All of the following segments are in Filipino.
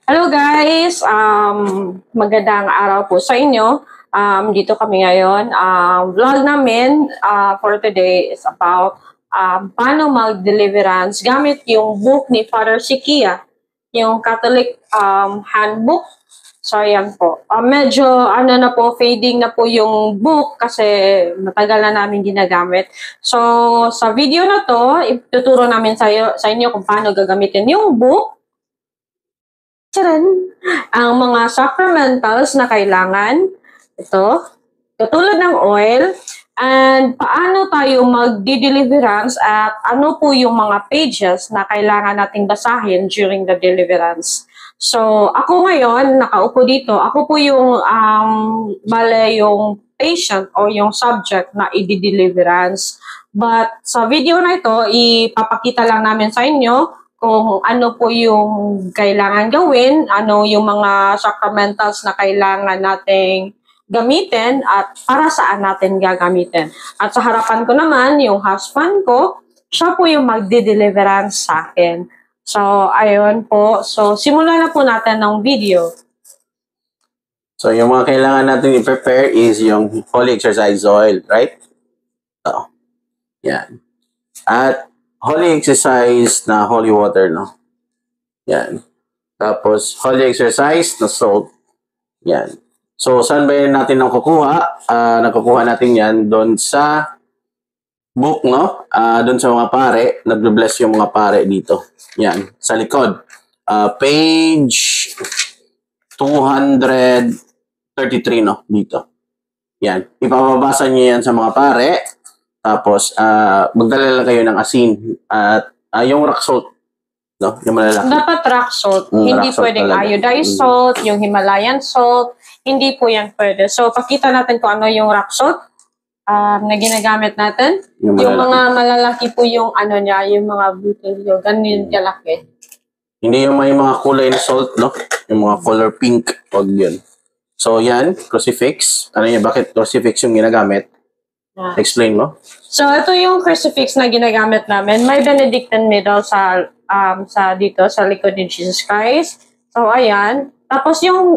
Hello guys! Magandang araw po sa inyo. Dito kami ngayon. Vlog namin for today is about paano mag-deliverance gamit yung book ni Father Sikia, yung Catholic handbook. So, ayan po. Medyo na po, fading na po yung book kasi matagal na namin ginagamit. So, sa video na to, ituturo namin sa inyo kung paano gagamitin yung book. Tcharan! Ang mga sacramentals na kailangan, ito, katulad ng oil, and paano tayo mag-deliverance at ano po yung mga pages na kailangan nating basahin during the deliverance. So, ako ngayon, nakaupo dito, ako po yung, yung patient o yung subject na i-deliverance. But sa video na ito, ipapakita lang namin sa inyo kung ano po yung kailangan gawin, ano yung mga sacramentals na kailangan nating gamitin at para saan natin gagamitin. At sa harapan ko naman, yung husband ko, siya po yung magde-deliverance sa akin. So, ayun po. So, simulan na po natin ng video. So, yung mga kailangan natin i-prepare is yung Holy Exercise Oil, right? So, yan. At Holy Exercise na holy water, no? Yan. Tapos, Holy Exercise na salt. Yan. So, saan ba yan natin nakukuha? Nakukuha natin yan doon sa book, no? Doon sa mga pare. Nagbe-bless yung mga pare dito. Yan. Sa likod. Page 233, no? Dito. Yan. Ipapabasa niyo yan sa mga pare. Tapos, magdala lang kayo ng asin at yung rock salt. No? Yung malalaki. Dapat rock salt. Hindi rock salt pwedeng talaga. iodized salt, yung Himalayan salt. Hindi po yan pwede. So, pakita natin kung ano yung rock salt na ginagamit natin. Yung mga malalaki po yung ano niya, yung mga butilyo. Ganun kalaki. Hindi yung may mga kulay na salt, no? Yung mga color pink. Huwag yun. So, yan. Crucifix. Ano yun? Bakit crucifix yung ginagamit? Explain mo. So, ito yung crucifix na ginagamit namin. May Benedictine medal sa dito, sa likod ni Jesus Christ. So, ayan. Tapos yung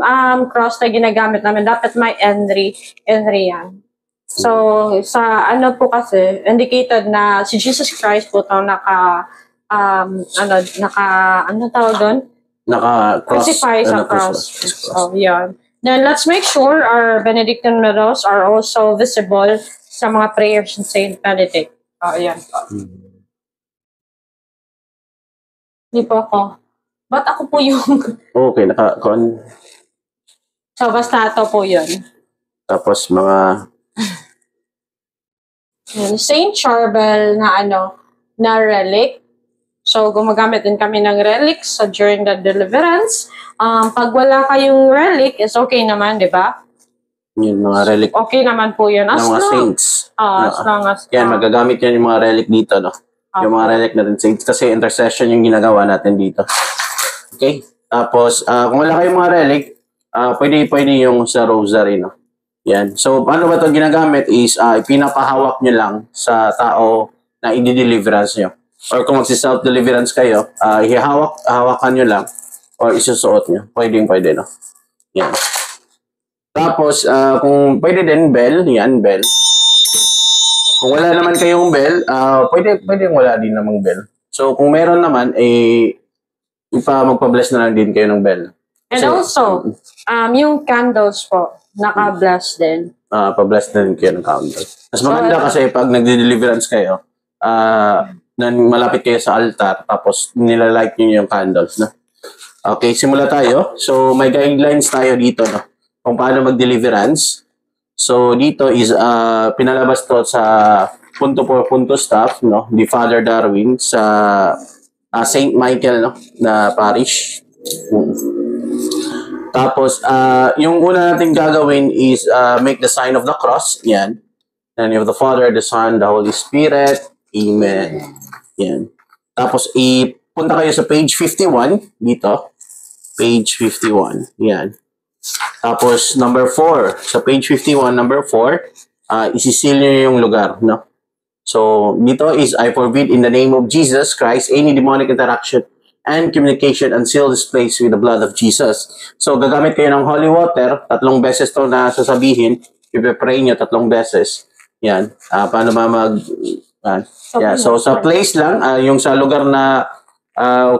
cross na ginagamit namin, dapat may Henry yan. So, sa ano po kasi, indicated na si Jesus Christ po ito ano tawag doon? Crucify sa cross. So, yan. Then, let's make sure our Benedictine medals are also visible sa mga prayers ng Saint Benedict. Ayan po. Hindi po ako. Ba't ako po yung... Okay, So, basta ito po yun. Tapos, mga... Saint Charbel na na relic. So, gumagamit din kami ng relics during the deliverance. Pag wala kayong relic, is okay naman, di ba? Yung mga relic. Okay naman po yun. As mga saints. As long as... Yan, magagamit yan yung mga relic dito, no? Okay. Yung mga relic na rin saints. Kasi intercession yung ginagawa natin dito. Okay? Tapos, kung wala kayong mga relic, pwede yung sa rosary, no? Yan. So, paano ba ito ginagamit is, pinapahawak nyo lang sa tao na i-deliverance nyo. Or kung magsi-self-deliverance kayo, hawakan nyo lang or isusuot nyo. Pwede, no? Yan. Tapos, kung pwede din, bell. Yan, bell. Kung wala naman kayong bell, pwede wala din namang bell. So, kung meron naman, magpa-bless na lang din kayo ng bell. And so, also, yung candles po, naka-bless din. Pa-bless na din kayo ng candle. Mas maganda kasi pag nagde-deliverance kayo, malapit kayo sa altar, tapos nilalight nyo yung candles. No? Okay, simula tayo. So, may guidelines tayo dito, no? Kung paano mag-deliverance. So, dito is, pinalabas to sa punto por punto staff, no? Ni Father Darwin sa St. Michael, no? Na parish. Tapos, yung una natin gagawin is make the sign of the cross. Yan. In the name of the Father, the Son, the Holy Spirit. Amen. Yan. Tapos, punta kayo sa page 51 dito. Page 51. Yan. Tapos, number 4. Sa page 51, number 4, isisil nyo yung lugar, no? So, dito is, I forbid in the name of Jesus Christ any demonic interaction and communication and seal this place with the blood of Jesus. So, gagamit kayo ng holy water. 3 beses to na sasabihin. I-pray nyo 3 beses. Yan. Paano ba yeah. So, sa place lang, yung sa lugar na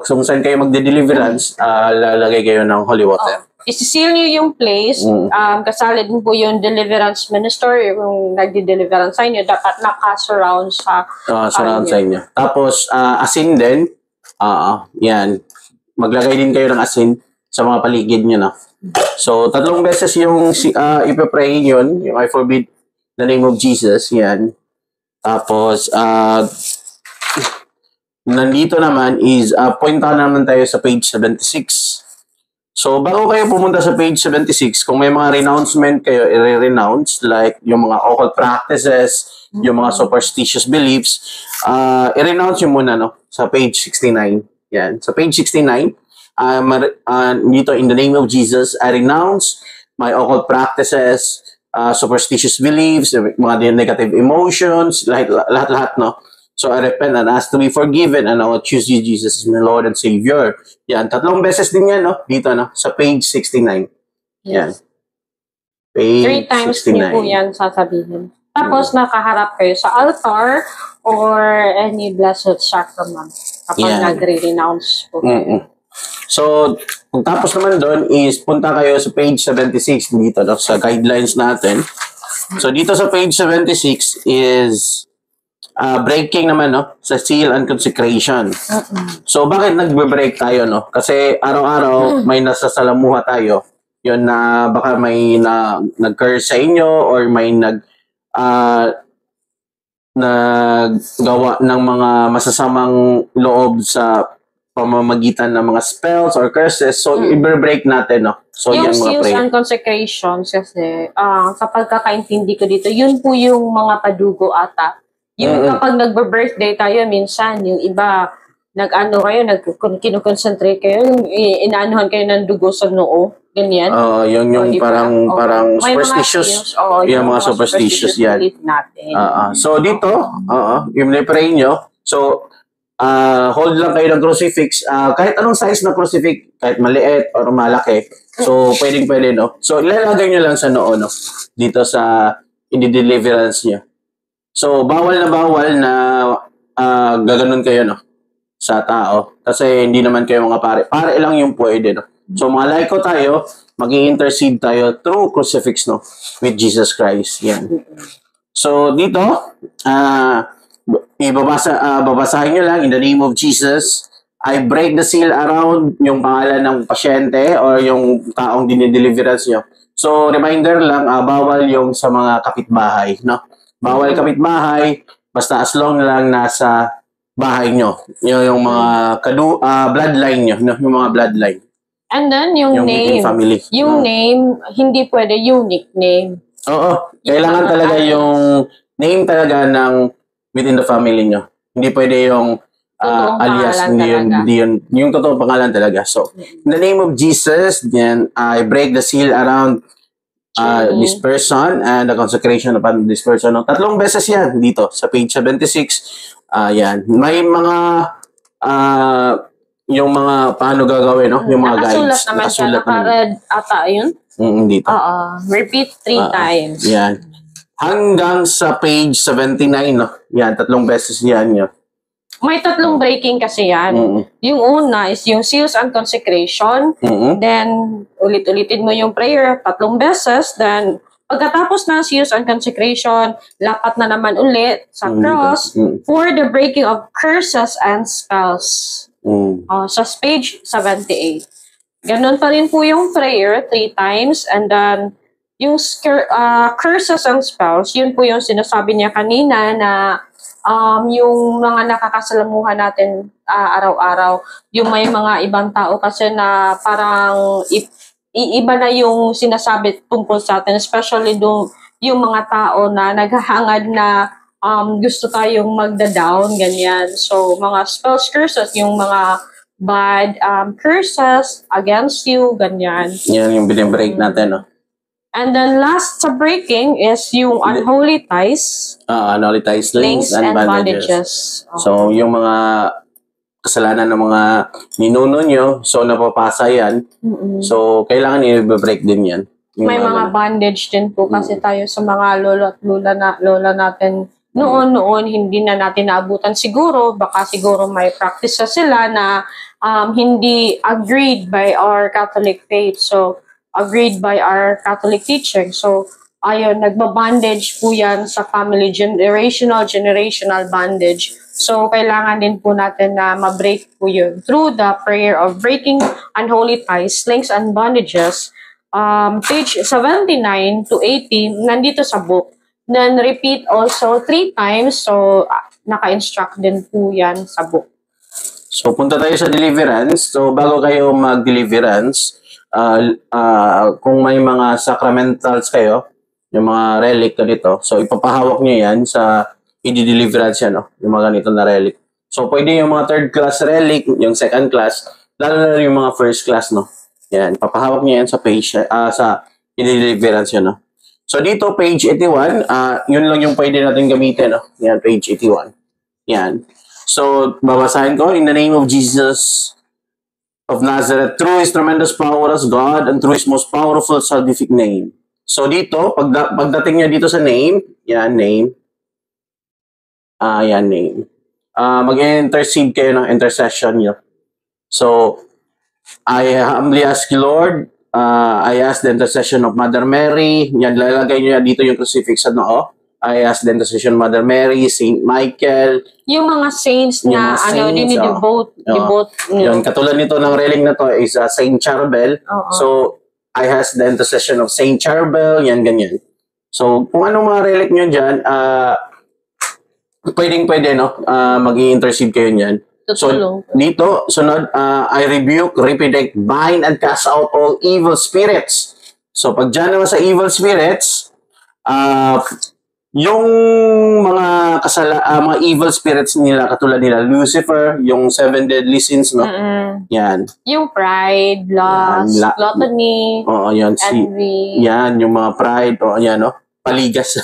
kung saan kayo magde-deliverance, lalagay kayo ng holy water. Isi-seal nyo yung place. Kasali din po yung deliverance minister, yung nagdi-deliverance sa inyo, dapat naka-surround sa surround sa inyo. Tapos, asin din. Yan. Maglagay din kayo ng asin sa mga paligid nyo, no? So, 3 beses yung ipapray yun, yung I forbid the name of Jesus, yan. Tapos, nandito naman is, punta naman tayo sa page 76. So, bago kayo pumunta sa page 76, kung may mga renouncement kayo, i-renounce, like yung mga occult practices, yung mga superstitious beliefs, i-renounce nyo muna, no? Sa page 69. Yan. Sa page 69, dito, in the name of Jesus, I renounce my occult practices, superstitious beliefs, mga negative emotions, lahat-lahat, no? So, I repent and ask to be forgiven and I will choose you, Jesus, as my Lord and Savior. Yan. 3 beses din yan, no? Dito, no? Sa page 69. Yan. Page 3 times 69. niyo po yan sasabihin. Tapos, nakaharap kayo sa altar or any blessed sacrament kapag nagre-renounce po. So, kung tapos naman doon is punta kayo sa page 76 dito, no? Sa guidelines natin. So, dito sa page 76 is breaking naman, no? Sa seal and consecration. So, bakit nagbe-break tayo, no? Kasi araw-araw may nasasalamuha tayo. Yun na baka may nag-curse sa inyo or may naggawa ng mga masasamang loob sa pamamagitan ng mga spells or curses. So, i-break natin, no? So, yung yan mga seals prayer. and consecrations kasi, sa pagkakaintindi ko dito, yun po yung mga padugo ata. Yung kapag nagbe-birthday tayo, minsan, yung iba, nag-ano kayo, kino-concentrate kayo, inaanuhan kayo ng dugo sa noo, ganyan. Yung parang superstitious. Yung mga superstitious yan. So, dito, yung pray nyo, so, hold lang kayo ng crucifix. Kahit anong size na crucifix, kahit maliit or malaki, so, pwedeng-pwede, no? So, ilalagay nyo lang sa noo, no? Dito sa in-deliverance nyo. So, bawal na gaganon kayo, no? Sa tao. Kasi hindi naman kayo mga pare. Pare lang yung pwede, no? So, mga laiko tayo, mag-i-intercede tayo through crucifix, no? With Jesus Christ. Yan. So, dito, babasahin nyo lang, in the name of Jesus, I break the seal around yung pangalan ng pasyente or yung taong dinideliverance nyo. So, reminder lang, bawal yung sa mga kapitbahay, no? Bawal kapitbahay, basta as long lang nasa bahay nyo. Yung mga bloodline nyo, no? Yung mga bloodline. And then, yung name. Family. Yung name, hindi pwede unique name. Oo. Kailangan talaga yung name talaga ng within the family nyo. Hindi pwede yung alias, hindi yun. Yung totoong pangalan talaga. So, in the name of Jesus, then I break the seal around this person and the consecration upon this person. 3 beses yan dito sa page 76. Yan. May mga yung mga paano gagawin, no? Yung mga guides. Nakasulat naman siya. Ata yun? Dito. Repeat 3 times. Yan. Hanggang sa page 79, no? Yan, 3 beses yan yun. May 3 breaking kasi yan. Yung una is yung seals and consecration. Then, ulit-ulitin mo yung prayer 3 beses. Then, pagkatapos ng seals and consecration, lapat na naman ulit sa cross for the breaking of curses and spells. Sa page 78. Ganun pa rin po yung prayer 3 times. And then, yung curses and spells, yun po yung sinasabi niya kanina na yung mga nakakasalamuhan natin araw-araw, yung may mga ibang tao kasi na parang iba na yung sinasabi tungkol sa atin, especially yung mga tao na naghahangad na gusto tayong magda-down, ganyan. So, mga spells, curses, yung mga bad curses against you, ganyan. Yan yung binibreak natin, no? And then last sa breaking is yung unholy ties. Unholy ties, links and bandages. Oh. So, yung mga kasalanan ng mga ninuno nyo. So, napapasa yan. So, kailangan i-break din yan. May mga bondage din po kasi tayo sa mga lolo at lola natin noon hindi na natin naabutan siguro. Baka siguro may practice sila na hindi agreed by our Catholic faith. So, agreed by our Catholic teaching. So, ayun, nagbabondage po yan sa family, generational bondage. So, kailangan din po natin na ma-break po yun through the prayer of breaking unholy ties, links, and bondages. Page 79 to 80, nandito sa book. Then, repeat also 3 times. So, naka-instruct din po yan sa book. So, punta tayo sa deliverance. So, bago kayo mag-deliverance, kung may mga sacramentals kayo, yung mga relic na dito, so, ipapahawak nyo yan sa i-deliverance yan, no? Yung mga ganito na relic. So, pwede yung mga 3rd class relic, yung 2nd class, lalo na yung mga 1st class, no? Yan, papahawak niya yan sa page, sa i-deliverance yun, no? So, dito, page 81, yun lang yung pwede natin gamitin, no? Yan, page 81. Yan. So, babasahin ko, in the name of Jesus of Nazareth, through His tremendous power as God, and through His most powerful salvific name. So, dito, pagdating niya dito sa name, yan, name. Yan, name. Mag-intercede kayo ng intercession niyo. So, I humbly ask you, Lord, I ask the intercession of Mother Mary. Yan, lalagay nyo dito yung crucifix sa noo. I ask the intercession of Mother Mary, Saint Michael. Yung mga saints na, devote. Yun, katulad nito ng relic na to is Saint Charbel. So, I ask the intercession of Saint Charbel. Yan, ganyan. So, kung anong mga relic nyo dyan, pwede, no? Mag-i-intercede kayo nyan. So, dito, sunod, I rebuke, repudiate, bind, and cast out all evil spirits. So, pag dyan naman sa evil spirits, yung mga mga evil spirits nila, katulad nila, Lucifer, yung 7 deadly sins, no? Yan. Yung pride, lust, gluttony, envy. Yan, yung mga pride, yan, no? Paligas.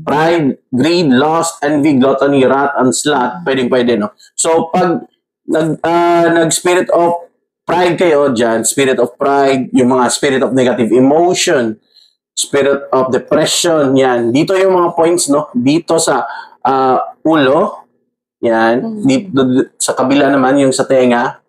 Pride, greed, lust, envy, gluttony, wrath, and sloth. Pwede, no? So, pag nag-spirit of pride kayo dyan, spirit of pride, yung mga spirit of negative emotion, spirit of depression, yan. Dito yung mga points, no? Dito sa ulo, yan. Dito, sa kabila naman, yung sa tenga.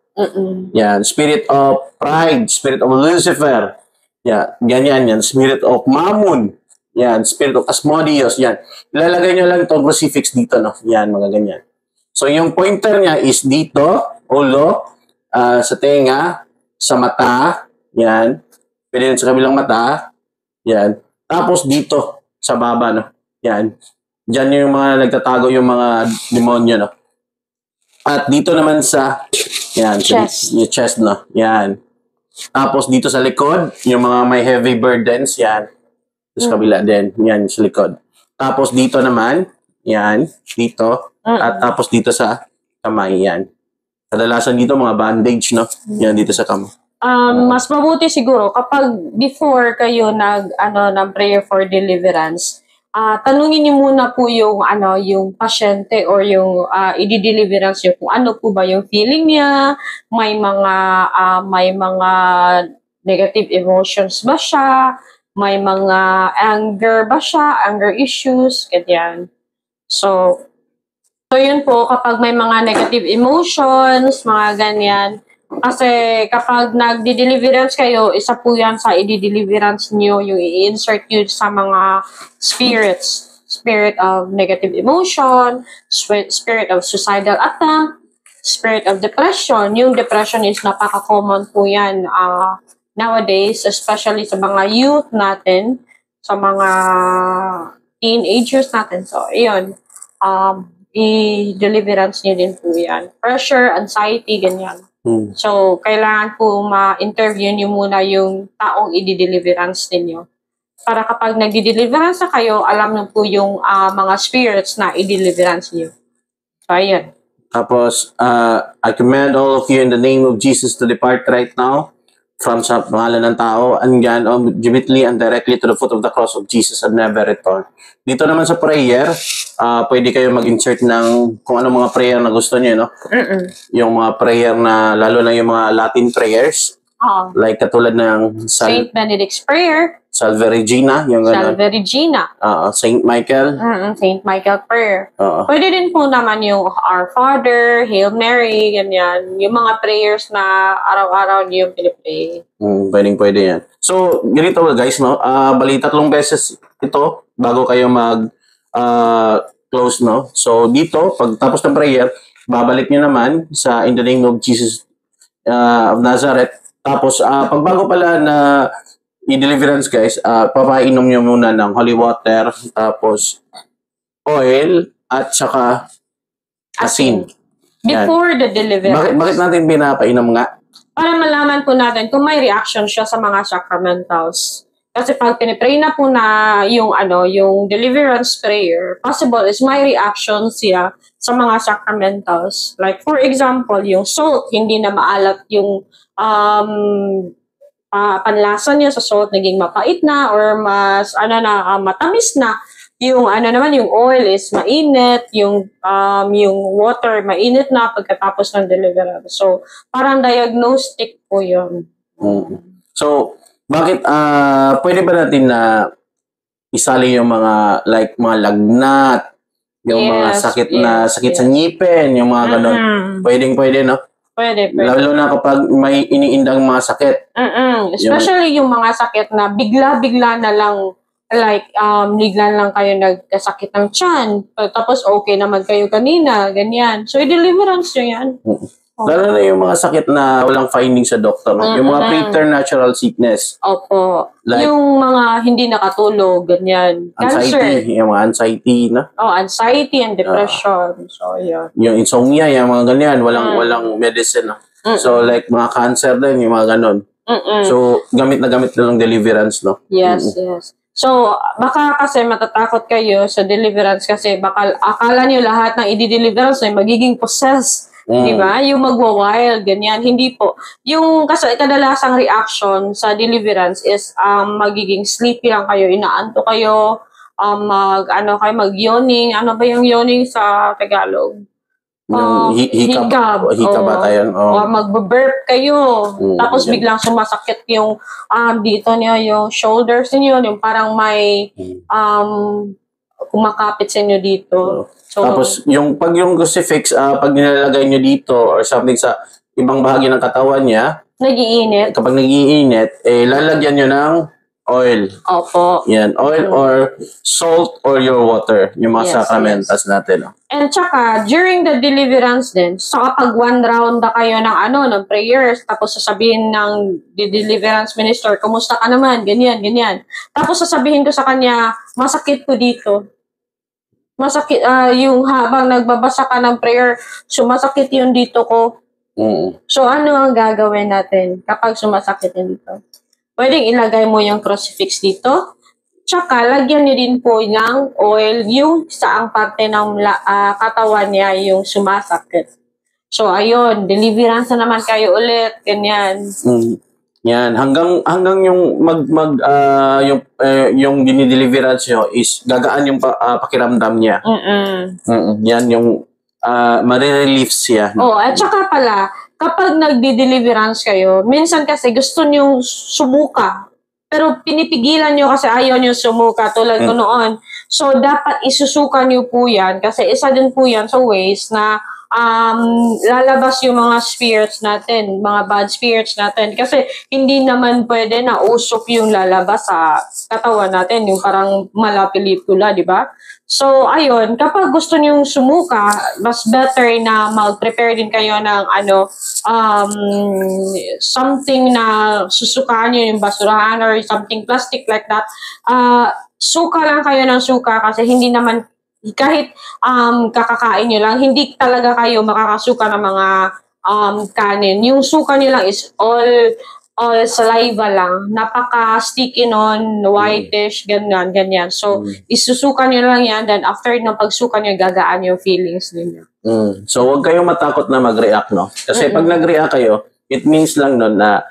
Yan. Spirit of pride, spirit of Lucifer. Yan. Ganyan, yan. Spirit of Mammon. Yan, Spirit of Asmodeus, yan. Ilalagay nyo lang itong crucifix dito, no? Yan, mga ganyan. So, yung pointer niya is dito, ulo, sa tenga, sa mata, yan. Pwede rin sa kabilang mata, yan. Tapos dito, sa baba, no? Yan. Diyan yung mga nagtatago yung mga demonyo, no? At dito naman sa, yan, chest. Yung chest, no? Yan. Tapos dito sa likod, yung mga may heavy burdens, yan. Sa kabila din. Yan, sa likod. Tapos dito naman, yan, dito. At tapos dito sa kamay, yan. Kadalasan dito mga bandage, no? Yan, dito sa kamay. Mas mabuti siguro kapag before kayo ng prayer for deliverance, tanungin niyo muna po yung yung pasyente or yung i-deliverance niyo kung ano po ba yung feeling niya, may mga negative emotions ba siya, may mga anger ba siya, anger issues, ganyan. So yun po, kapag may mga negative emotions, mga ganyan, kasi kapag nagdi-deliverance kayo, isa po yan sa i-deliverance nyo, yung i-insert nyo sa mga spirits. Spirit of negative emotion, spirit of suicidal attempt, spirit of depression. Yung depression is napaka-common po yan nowadays, especially sa mga youth natin, sa mga teenagers natin. So, ayun. I-deliverance nyo din po yan. Pressure, anxiety, ganyan. So, kailangan po ma-interview nyo muna yung taong i-deliverance ninyo. Para kapag nag-deliverance na kayo, alam nyo po yung mga spirits na i-deliverance nyo. So, ayun. Tapos, I command all of you in the name of Jesus to depart right now. from sa pangalan ng tao, andyan, immediately and directly to the foot of the cross of Jesus and never return. Dito naman sa prayer, pwede kayo mag-insert ng kung anong mga prayer na gusto niyo, no? Yung mga prayer na, lalo na yung mga Latin prayers, like katulad ng Saint Benedict's Prayer, Salve Regina, yung gano'n. Salve Regina. Saint Michael. Saint Michael Prayer. Pwede din po naman yung Our Father, Hail Mary, ganyan. Yung mga prayers na araw-araw niyo pinipray. Pwede yan. So, ganito guys, no? Bali, 3 beses ito bago kayo close, no? So, dito, pag tapos ng prayer, babalik nyo naman sa In the Name of Jesus of Nazareth. Tapos, pagbago pala na i-deliverance guys, papainom nyo muna ng holy water, tapos oil, at saka asin. Before the deliverance. Bakit natin pinapainom nga? Para malaman po natin kung may reaction siya sa mga sacramentals. Kasi pag pinipray na po na yung deliverance prayer, possible is may reaction siya sa mga sacramentals. Like for example, yung salt, hindi na maalat yung panlasa niya sa salt, naging mapait na or mas matamis na. Yung yung oil is mainit, yung water mainit na pagkatapos ng deliverance. So parang diagnostic po 'yon. So bakit pwede ba natin na isali yung mga mga lagnat, yung mga sakit sa ngipin, yung mga ganun. Pwede, no? Pwede. Lalo na kapag may iniindang mga sakit. Especially yung mga sakit na bigla-bigla na lang, bigla lang kayo nagkasakit ng tiyan, tapos okay naman kayo kanina, ganyan. So, i-deliverance nyo yan. Lalo na yung mga sakit na walang finding sa doktor. Yung mga preternatural sickness. Opo. Like, yung mga hindi nakatulog, ganyan. Anxiety. Cancer. Yung mga anxiety, no? Anxiety and depression. So, yeah. Yung insomnia, yung mga ganyan. Walang medicine, no? So, like, mga cancer din, yung mga ganon. So, gamit na lang deliverance, no? Yes. So, baka kasi matatakot kayo sa deliverance kasi baka akala niyo lahat ng i-deliverance ay magiging possessed. Diba? Yung magwa-wild, ganyan. Hindi po. Yung kasi kadalasang reaction sa deliverance is magiging sleepy lang kayo, inaanto kayo, mag-yawning. Ano ba yung yawning sa Tagalog? Hika ba tayo? Mag-burp kayo. Tapos biglang sumasakit yung dito niyo, yung shoulders niyo, yung parang may kumakapit sa inyo dito. So, tapos, yung crucifix, pag nilalagay nyo dito or something sa ibang bahagi ng katawan niya, nag-iinit. Kapag nag-iinit, lalagyan nyo ng oil. Opo. Yan, oil or salt or your water, yung mga sacramentals natin. And tsaka, during the deliverance din, so kapag 1 round na kayo ng prayers, tapos sasabihin ng deliverance minister, kumusta ka naman, ganyan. Tapos sasabihin ko sa kanya, masakit ko dito. Masakit, yung habang nagbabasa ka ng prayer, sumasakit yung dito ko. So, ano ang gagawin natin kapag sumasakit yung dito? Pwedeng ilagay mo yung crucifix dito. Tsaka, lagyan niyo din po ng oil yung saang parte ng katawan niya yung sumasakit. So, ayun, deliverance na naman kayo ulit. Ganyan. Yan, hanggang yung yung dinideliverance nyo is gagaan yung pakiramdam niya. Yan yung marirelief siya. At saka pala, kapag nagdi-deliverance kayo, minsan kasi gusto nyo sumuka. Pero pinipigilan nyo kasi ayaw nyo sumuka tulad ko noon. So, dapat isusuka nyo po yan kasi isa din po yan sa ways na lalabas yung mga spirits natin, mga bad spirits natin. Kasi hindi naman pwede na usok yung lalabas sa katawan natin, yung parang malapilikula, di ba? So, ayun, kapag gusto niyong sumuka, mas better na mag-prepare din kayo ng something na susukaan niyo yung basurahan or something plastic like that. Suka lang kayo ng suka kasi hindi naman kahit kakakain nyo lang, hindi talaga kayo makakasuka ng mga kanin. Yung suka nyo lang is all saliva lang. Napaka-sticky nun, whitish, ganyan. So, isusuka nyo lang yan, then after ng pagsuka nyo, gagaan yung feelings ninyo. So, huwag kayong matakot na mag-react, no? Kasi pag nag-react kayo, it means lang nun na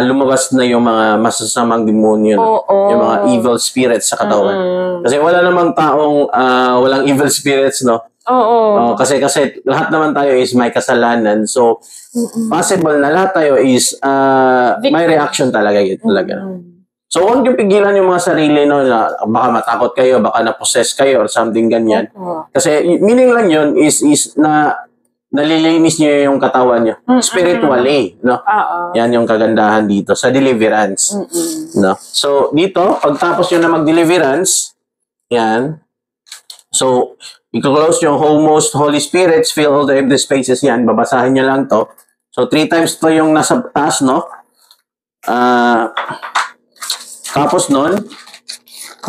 lumabas na yung mga masasamang demonyo, no? Yung mga evil spirits sa katawan. Kasi wala namang taong walang evil spirits, no? Kasi lahat naman tayo is may kasalanan. So, possible na lahat tayo is may reaction talaga. So, huwag yung pigilan yung mga sarili, no, na baka matakot kayo, baka na-possess kayo or something ganyan. Kasi meaning lang yun is na nalilinis niyo yung katawan niyo spiritually, no? Yan yung kagandahan dito sa deliverance. No? So, dito, pagtapos nyo na mag-deliverance, yan. So, i-close yung most Holy Spirits, fill all the empty spaces, yan. Babasahin nyo lang to. So, 3 times to yung nasa taas, no? Tapos nun,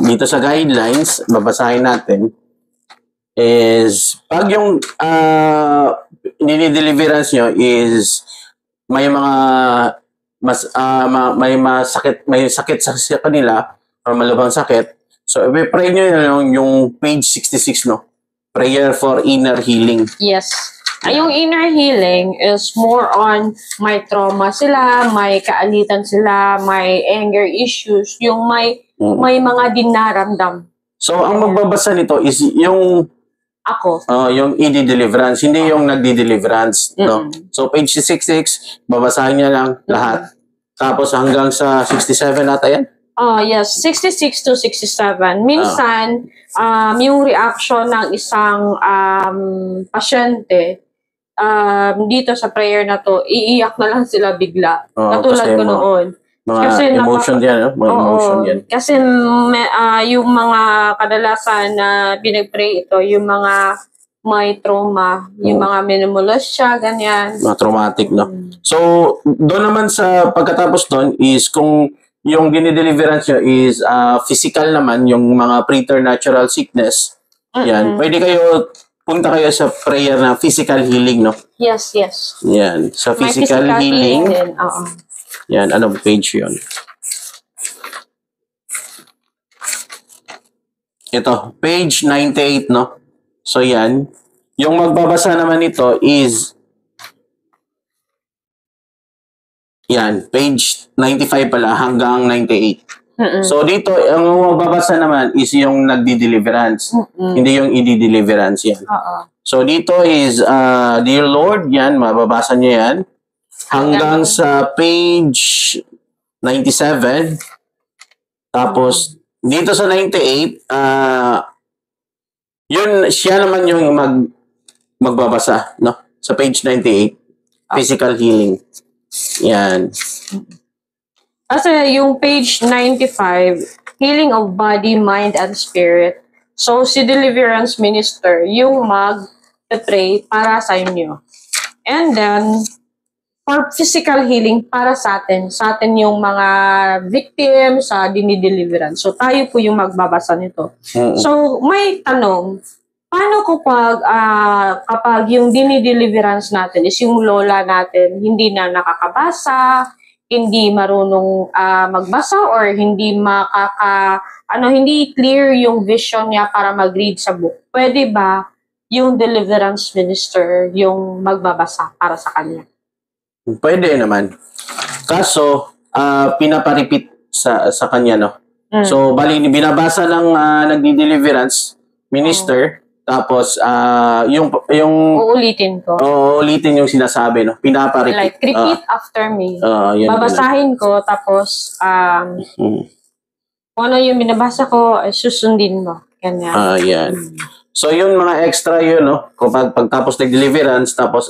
dito sa guidelines, babasahin natin, is, pag yung deliverance nyo is may mga may sakit sa kanila or malubhang sakit. So, i-pray nyo yung page 66, no? Prayer for inner healing. Yes. Yung inner healing is more on may trauma sila, may kaalitan sila, may anger issues, yung may mga dinaramdam. So, ang magbabasa nito is yung yung i-deliverance, hindi yung nagdi-deliverance, no? So, page 66, babasahin niya lang lahat. Tapos hanggang sa 67 ata yan? Yes, 66 to 67. Minsan, yung reaction ng isang pasyente, dito sa prayer na to, iiyak na lang sila bigla. Katulad ko noon. Mga emotion yan, no? Mga emotion yan. Kasi yung mga kadalasan na binag-pray ito, yung mga may trauma, yung mga minumulos siya, ganyan. Mga traumatic, no? So, doon naman sa pagkatapos doon is kung yung dinideliverance nyo is physical naman, yung mga preternatural sickness, yan, pwede kayo, punta kayo sa prayer na physical healing, no? Yes. Yan, sa physical healing. Yan, anong page yun? Ito, page 98, no? So, yan. Yung magbabasa naman ito is yan, page 95 pala hanggang 98. So, dito, ang magbabasa naman is yung nagdi-deliverance. Hindi yung i-deliverance yan. So, dito is, Dear Lord, yan, mababasa nyo yan. Hanggang sa page 97. Tapos, dito sa 98, yun, siya naman yung magbabasa, no? Sa page 98. Physical healing. Yan. Kasi yung page 95, healing of body, mind, and spirit. So, si deliverance minister, yung mag-pray para sa inyo. And then, for physical healing para sa atin yung mga victim sa dinideliverance. So, tayo po yung magbabasa nito. So, may tanong, paano kapag yung dinideliverance natin is yung lola natin hindi na nakakabasa, hindi marunong magbasa, or hindi hindi clear yung vision niya para mag-read sa book? Pwede ba yung deliverance minister yung magbabasa para sa kanya? Pwede naman. Kaso, pinaparipit sa kanya, no? So, bali, binabasa ng nagdi-deliverance minister, tapos, yung uulitin ko. Uulitin yung sinasabi, no? Pinaparipit. Like, repeat after me. Babasahin ko, tapos, kung ano yung binabasa ko, susundin mo. Ganyan. Yan. So, yun, mga extra yun, no? Kung pagtapos nag-deliverance, tapos,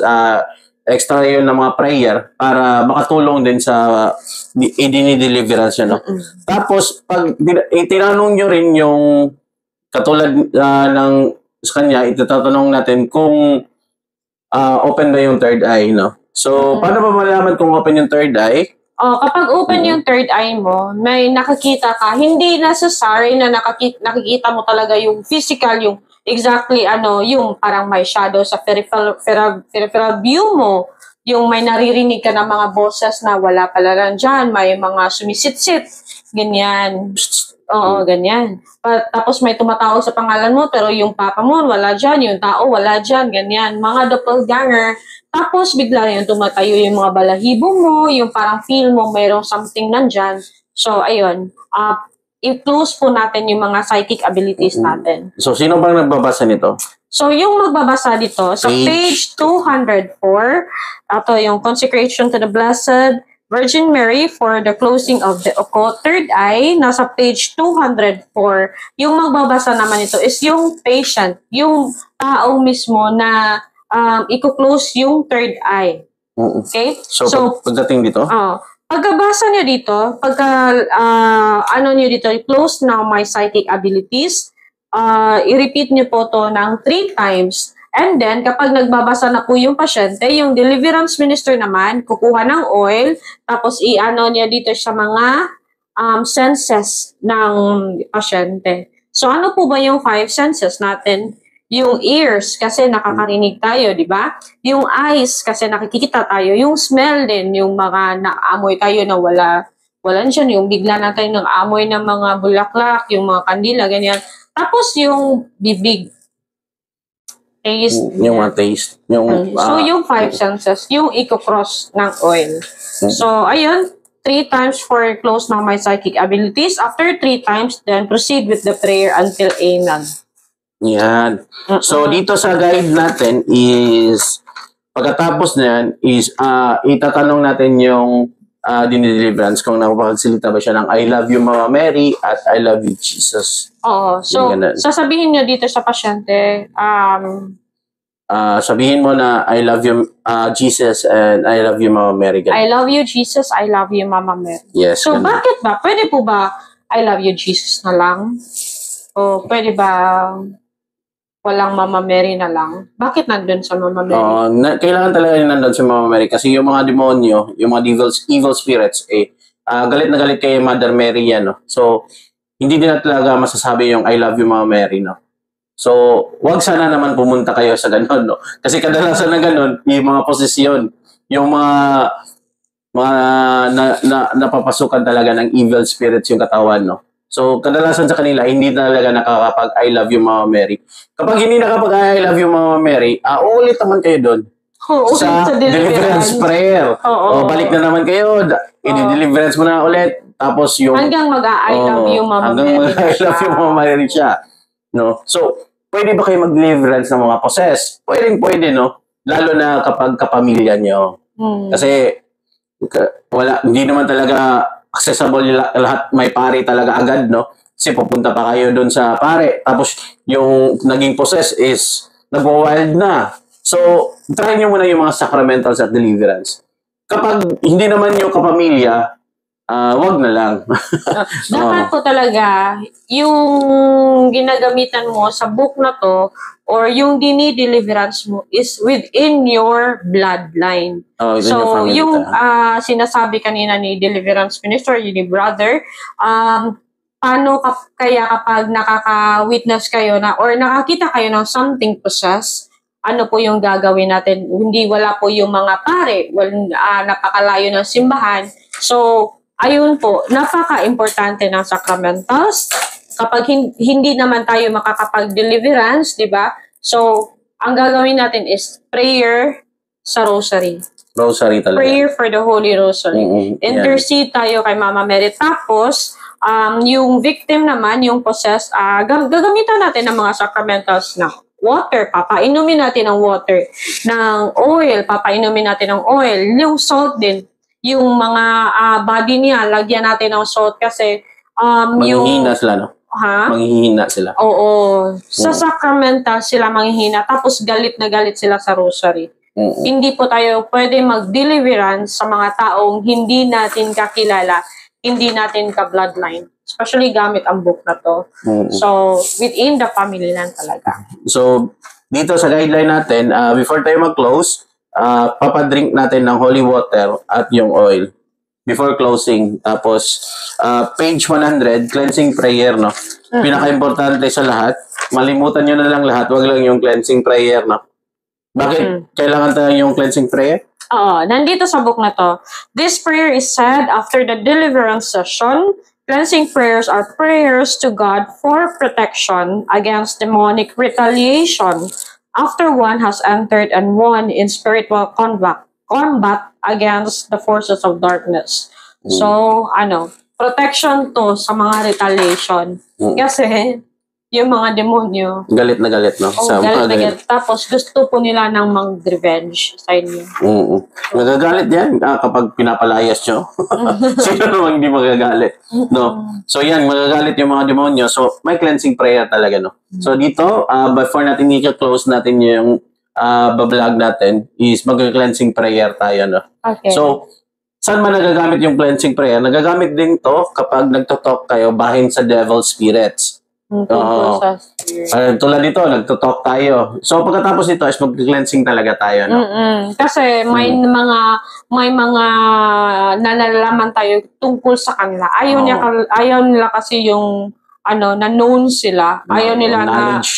extra yun ng mga prayer para makatulong din sa i-deliverance niya, no? Tapos, pag itinanong nyo rin yung katulad ng sa kanya, itatanong natin kung open ba yung third eye, no? So, paano ba malaman kung open yung third eye? Kapag open yung third eye mo, may nakakita ka, hindi necessary na nakikita mo talaga yung physical, yung exactly yung parang may shadow sa peripheral view mo, yung may naririnig ka ng mga boses na wala pala lang dyan, may mga sumisit-sit, ganyan. Ganyan. Tapos may tumatawag sa pangalan mo, pero yung papa mo wala dyan, yung tao wala dyan, ganyan. Mga doppelganger, Tapos, bigla rin tumatayo yung mga balahibo mo, yung parang feel mo mayroong something nandyan. So, ayun. I-close po natin yung mga psychic abilities natin. So, sino bang nagbabasa nito? So, yung magbabasa dito, sa page 204, ito yung Consecration to the Blessed Virgin Mary for the closing of the occult third eye. Nasa page 204, yung magbabasa naman ito is yung patient, yung tao mismo na i-close yung third eye. Okay? So pagdating dito? Pagkabasa niyo dito, niyo dito, close now my psychic abilities, i-repeat niyo po to ng 3 times. And then, kapag nagbabasa na po yung pasyente, yung deliverance minister naman, kukuha ng oil, tapos niya dito sa mga senses ng pasyente. So, ano po ba yung 5 senses natin? Yung ears, kasi nakakarinig tayo, di ba? Yung eyes, kasi nakikita tayo. Yung smell din, yung mga naamoy tayo na walan siya. Yung bigla natin ng amoy ng mga bulaklak, yung mga kandila, ganyan. Tapos yung bibig. Taste. Yung taste. So, yung 5 senses, yung i-cross ng oil. So, ayun. 3 times for close na my psychic abilities. After 3 times, then proceed with the prayer until amen. Yan. So, dito sa guide natin is, pagkatapos na yan, is itatanong natin yung dinideliverance kung nakapagsalita ba siya ng I love you Mama Mary at I love you Jesus. Oo. So, sasabihin nyo dito sa pasyente, sabihin mo na I love you Jesus and I love you Mama Mary. I love you Jesus, I love you Mama Mary. Yes. So, bakit ba? Pwede po ba I love you Jesus na lang? O pwede ba walang Mama Mary na lang? Bakit nandun sa Mama Mary? Kailangan talaga yung nandun sa Mama Mary kasi yung mga demonyo, yung mga evil spirits, galit na galit kay Mother Mary yan. No? So, hindi nila talaga masasabi yung I love you Mama Mary. No? So, wag sana naman pumunta kayo sa ganon. No? Kasi kadalasan na ganon, yung mga posisyon, yung mga napapasukan talaga ng evil spirits yung katawan. No? So, kadalasan sa kanila, hindi talaga nakakapag I love you Mama Mary. Kapag hindi nakapag I love you Mama Mary, uulit naman kayo doon. Sa deliverance prayer. Balik na naman kayo. I-deliverance mo na ulit. Tapos yung... Hanggang mag-I love you Mama Mary. Hanggang mag-I love you Mama Mary siya. No? So, pwede ba kayo mag-deliverance ng mga possess? Pwede, no? Lalo na kapag kapamilya nyo. Kasi, hindi naman talaga accessible lahat, may pare talaga agad, no? Kasi pupunta pa kayo doon sa pare. Tapos, yung naging possess is nagwa-wild na. So, try nyo muna yung mga sacramentals at deliverance. Kapag hindi naman yung kapamilya, wag na lang. Dapat po talaga, yung ginagamitan mo sa book na to, or yung dinideliverance mo is within your bloodline. So, yung sinasabi kanina ni deliverance minister, ni brother, paano kaya kapag nakaka-witness kayo na, or nakakita kayo ng something possessed, ano po yung gagawin natin? Hindi wala po yung mga pare, napakalayo ng simbahan. So, ayun po, napaka-importante ng sacramentals. Kapag hindi naman tayo makakapag-deliverance, di ba? So, ang gagawin natin is prayer sa rosary. Rosary talaga. Prayer for the Holy Rosary. Intercede tayo kay Mama Mary. Tapos, yung victim naman, yung possessed, gagamitan natin ng mga sacramentals na water, papainumin natin ng water, ng oil, papainumin natin ng oil, yung salt din, yung mga body niya, lagyan natin ng salt kasi manghihina sila, no? Manghihina sila. Oo. Sa sacramental sila manghihina, tapos galit na galit sila sa rosary. Hindi po tayo pwede mag-deliverance sa mga taong hindi natin kakilala, hindi natin ka-bloodline. Especially gamit ang book na to. So, within the family lang talaga. So, dito sa guideline natin, before tayo mag-close, papadrink natin ng holy water at yung oil before closing. Tapos, page 100, cleansing prayer, no? Pinaka-importante sa lahat. Malimutan nyo na lang lahat. Wag lang yung cleansing prayer, no? Bakit kailangan tayo yung cleansing prayer? Nandito sa book na to. This prayer is said after the deliverance session. Cleansing prayers are prayers to God for protection against demonic retaliation after one has entered and won in spiritual combat against the forces of darkness. So, protection to sa mga retaliation. Kasi, yung mga demonyo, Galit na galit, no? galit na galit. Tapos, gusto po nila ng mag-revenge sa inyo. Nagagalit yan kapag pinapalayas nyo. Sino naman hindi magagalit? No? So, yan, magagalit yung mga demonyo. So, may cleansing prayer talaga, no? So, dito, before natin i-close natin yung bablog natin, is mag-cleansing prayer tayo, no? Okay. So, saan man nagagamit yung cleansing prayer? Nagagamit din to kapag nagtotalk kayo bahin sa devil spirits. Tulad dito, nagtotalk tayo. So, pagkatapos nito is mag-cleansing talaga tayo. No? Kasi may mga nalalaman tayo tungkol sa kanila. Ayaw nila kasi yung na known sila. Ayaw nila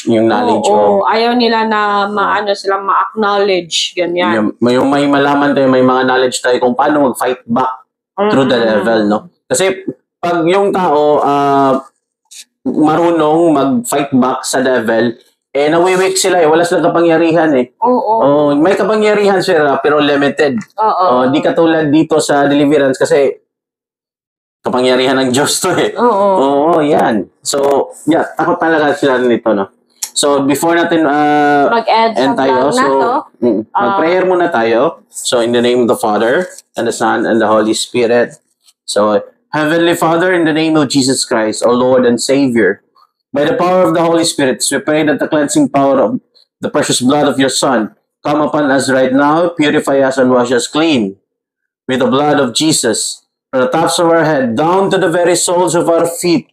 yung knowledge. Ayaw nila na sila ma-acknowledge. Ganyan. Yung may malaman tayo, may mga knowledge tayo kung paano mag-fight back through the devil, no? Kasi pag yung tao marunong mag-fight back sa devil, nawiwik sila wala silang kapangyarihan may kapangyarihan sila pero limited. Di katulad dito sa deliverance kasi kapangyarihan ng Diyos to yan. So, takot talaga sila nito, no? So, before natin mag-end tayo, mag-prayer muna tayo. So, in the name of the Father, and the Son, and the Holy Spirit. So, Heavenly Father, in the name of Jesus Christ, O Lord and Savior, by the power of the Holy Spirit, we pray that the cleansing power of the precious blood of your Son come upon us right now, purify us and wash us clean with the blood of Jesus, from the tops of our head down to the very soles of our feet,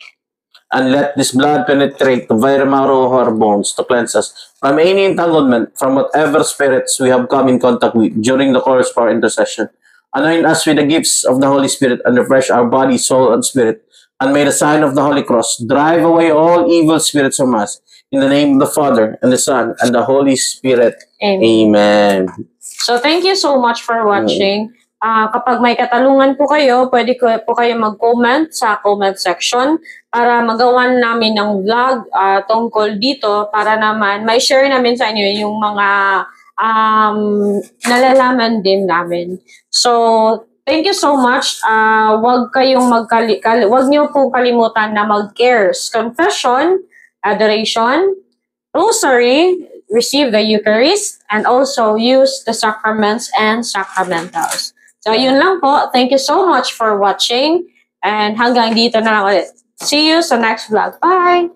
and let this blood penetrate the very marrow of our bones to cleanse us from any entanglement, from whatever spirits we have come in contact with during the course of our intercession. Anoint us with the gifts of the Holy Spirit and refresh our body, soul, and spirit. And may the sign of the Holy Cross drive away all evil spirits from us. In the name of the Father, and the Son, and the Holy Spirit. Amen. So, thank you so much for watching. Kapag may katanungan po kayo, pwede po kayo mag-comment sa comment section para magawa namin ng vlog tungkol dito para naman may share namin sa inyo yung mga nalalaman din namin. So, thank you so much. Wag niyo po kalimutan na mag-cares, confession, adoration, rosary, receive the Eucharist, and also use the sacraments and sacramentals. So, yun lang po. Thank you so much for watching. And hanggang dito na lang ulit. See you sa next vlog. Bye!